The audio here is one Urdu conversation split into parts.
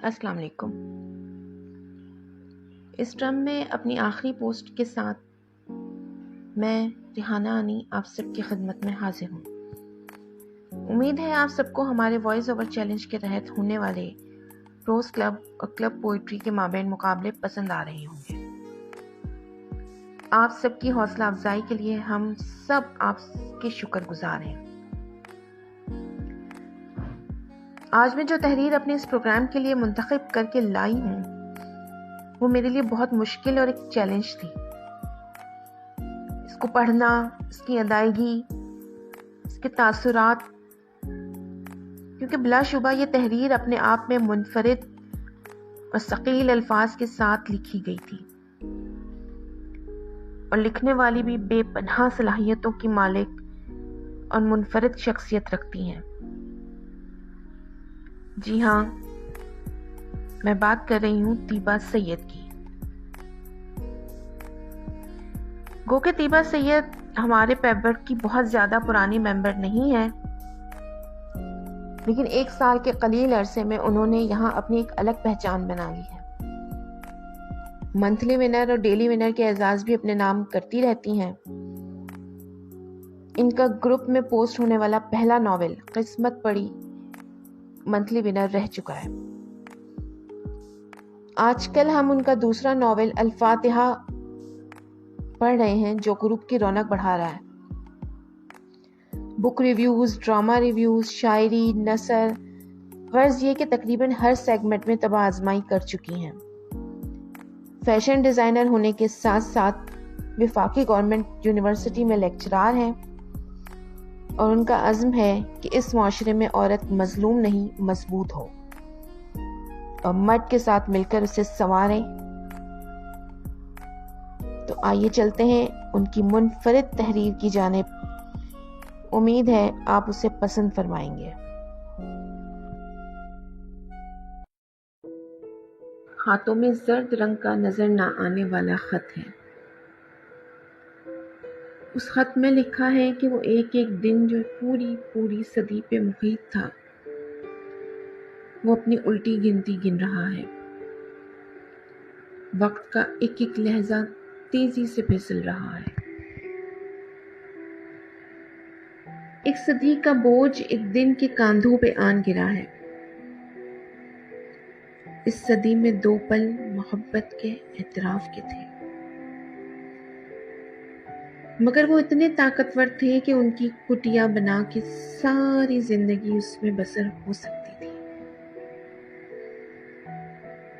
السلام علیکم۔ اس ٹرم میں اپنی آخری پوسٹ کے ساتھ میں ریحانہ انی آپ سب کی خدمت میں حاضر ہوں۔ امید ہے آپ سب کو ہمارے وائس اوور چیلنج کے تحت ہونے والے پروز کلب اور کلب پوئٹری کے مابین مقابلے پسند آ رہے ہوں گے۔ آپ سب کی حوصلہ افزائی کے لیے ہم سب آپ کے شکر گزار ہیں۔ آج میں جو تحریر اپنے اس پروگرام کے لیے منتخب کر کے لائی ہوں وہ میرے لیے بہت مشکل اور ایک چیلنج تھی۔ اس کو پڑھنا، اس کی ادائیگی، اس کے تاثرات، کیونکہ بلا شبہ یہ تحریر اپنے آپ میں منفرد اور ثقیل الفاظ کے ساتھ لکھی گئی تھی، اور لکھنے والی بھی بے پناہ صلاحیتوں کی مالک اور منفرد شخصیت رکھتی ہیں۔ جی ہاں، میں بات کر رہی ہوں طیبہ سید کی۔ گو کہ طیبہ سید ہمارے پیبر کی بہت زیادہ پرانی ممبر نہیں ہے، لیکن 1 سال کے قلیل عرصے میں انہوں نے یہاں اپنی ایک الگ پہچان بنا لی ہے۔ منتھلی ونر اور ڈیلی ونر کے اعزاز بھی اپنے نام کرتی رہتی ہیں۔ ان کا گروپ میں پوسٹ ہونے والا پہلا ناول قسمت پڑی منتھلی ونر رہ چکا ہے۔ آج کل ہم ان کا دوسرا ناول الفاتحہ پڑھ رہے ہیں جو گروپ کی رونق بڑھا رہا ہے۔ بک ریویوز، ڈرامہ ریویوز، شاعری، نثر، غرض یہ کہ تقریباً ہر سیگمنٹ میں طبع آزمائی کر چکی ہیں۔ فیشن ڈیزائنر ہونے کے ساتھ ساتھ وفاقی گورنمنٹ یونیورسٹی میں لیکچرار ہیں، اور ان کا عزم ہے کہ اس معاشرے میں عورت مظلوم نہیں مضبوط ہو، اور مرد کے ساتھ مل کر اسے سنواریں۔ تو آئیے چلتے ہیں ان کی منفرد تحریر کی جانب۔ امید ہے آپ اسے پسند فرمائیں گے۔ ہاتھوں میں زرد رنگ کا نظر نہ آنے والا خط ہے۔ اس خط میں لکھا ہے کہ وہ ایک ایک دن جو پوری صدی پہ محیط تھا وہ اپنی الٹی گنتی گن رہا ہے۔ وقت کا ایک ایک لہجہ تیزی سے پھسل رہا ہے۔ ایک صدی کا بوجھ ایک دن کے کاندھوں پہ آن گرا ہے۔ اس صدی میں 2 پل محبت کے، اعتراف کے تھے، مگر وہ اتنے طاقتور تھے کہ ان کی کٹیا بنا کے ساری زندگی اس میں بسر ہو سکتی تھی۔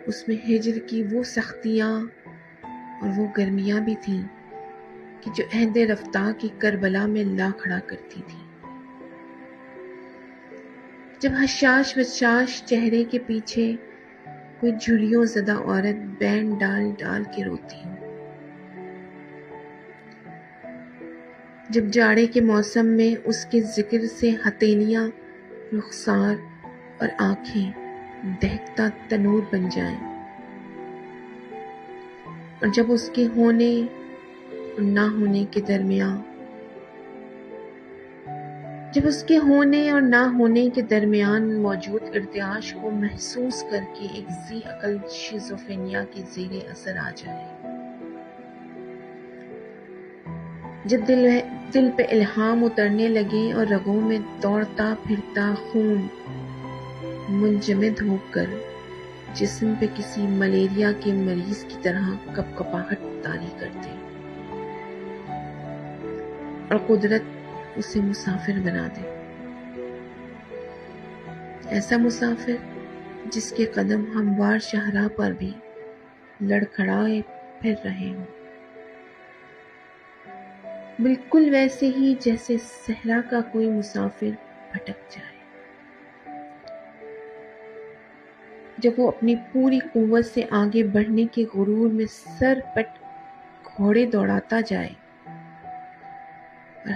اس میں ہجر کی وہ سختیاں اور وہ گرمیاں بھی تھیں کہ جو عہد رفتہ کی کربلا میں لا کھڑا کرتی تھی۔ جب حشاش وشاش چہرے کے پیچھے کوئی جھریوں زدہ عورت بین ڈال ڈال کے روتی ہو، جب جاڑے کے موسم میں اس کے ذکر سے ہتھیلیاں، رخسار اور آنکھیں دہکتا تنور بن جائیں، اور جب اس کے ہونے اور نہ ہونے کے درمیان موجود ارتعاش کو محسوس کر کے ایک ذی عقل شیزوفرینیا کے زیر اثر آ جائے، جب دل پہ الہام اترنے لگے اور رگوں میں دوڑتا پھرتا خون منجمد ہو کر جسم پہ کسی ملیریا کے مریض کی طرح کپکپاہٹ طاری کرتے، اور قدرت اسے مسافر بنا دے، ایسا مسافر جس کے قدم ہموار شاہراہ پر بھی لڑکھڑائے پھر رہے ہوں، بالکل ویسے ہی جیسے صحرا کا کوئی مسافر بھٹک جائے، جب وہ اپنی پوری قوت سے آگے بڑھنے کے غرور میں سر پٹ گھوڑے دوڑاتا جائے، اور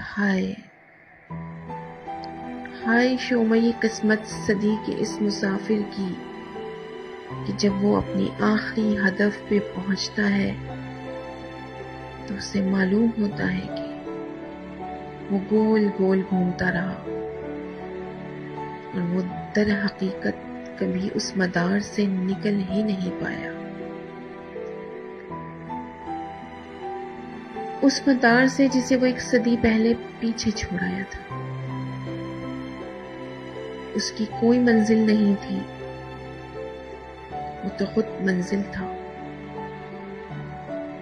ہائے شومئی قسمت صدی کے اس مسافر کی کہ جب وہ اپنی آخری ہدف پہ پہنچتا ہے تو اسے معلوم ہوتا ہے کہ وہ گول گول گھومتا رہا، اور وہ در حقیقت کبھی اس مدار سے نکل ہی نہیں پایا، اس مدار سے جسے وہ 1 صدی پہلے پیچھے چھوڑ آیا تھا۔ اس کی کوئی منزل نہیں تھی، وہ تو خود منزل تھا،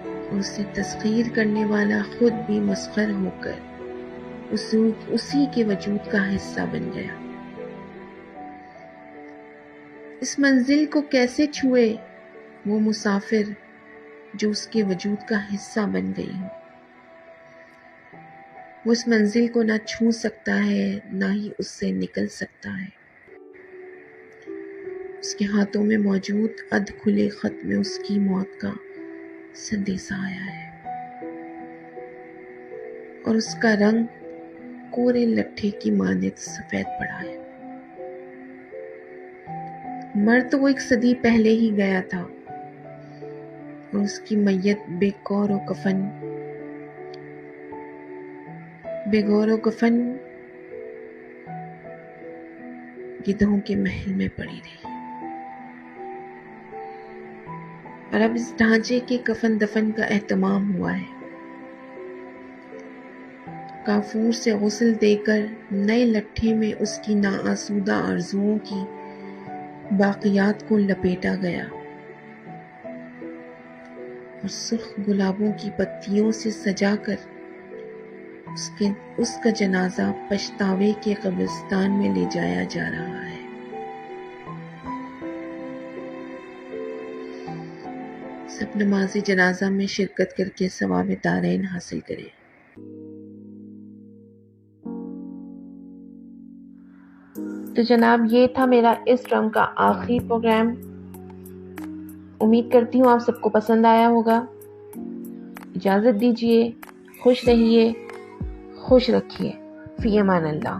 اور اسے تسخیر کرنے والا خود بھی مسخر ہو کر اسی کے وجود کا حصہ بن گیا۔ اس منزل کو کیسے چھوئے وہ مسافر جو اس کے وجود کا حصہ بن گئی ہو؟ وہ اس منزل کو نہ چھو سکتا ہے، نہ ہی اس سے نکل سکتا ہے۔ اس کے ہاتھوں میں موجود ادھ کھلے خط میں اس کی موت کا سندیسہ آیا ہے، اور اس کا رنگ کورے لٹھے کی مانند سفید پڑا ہے۔ مر تو وہ 1 صدی پہلے ہی گیا تھا، اور اس کی میت بے گور و کفن گدھوں کے محل میں پڑی رہی، اور اب اس ڈھانچے کے کفن دفن کا اہتمام ہوا ہے۔ کافور سے غسل دے کر نئے لٹھے میں اس کی ناآسودہ آرزوؤں کی باقیات کو لپیٹا گیا، اور سرخ گلابوں کی پتیوں سے سجا کر اس کا جنازہ پچھتاوے کے قبرستان میں لے جایا جا رہا ہے۔ سب نماز جنازہ میں شرکت کر کے ثواب دارین حاصل کریں۔ تو جناب، یہ تھا میرا اس ٹرم کا آخری پروگرام۔ امید کرتی ہوں آپ سب کو پسند آیا ہوگا۔ اجازت دیجیے، خوش رہیے، خوش رکھیے، فی امان اللہ۔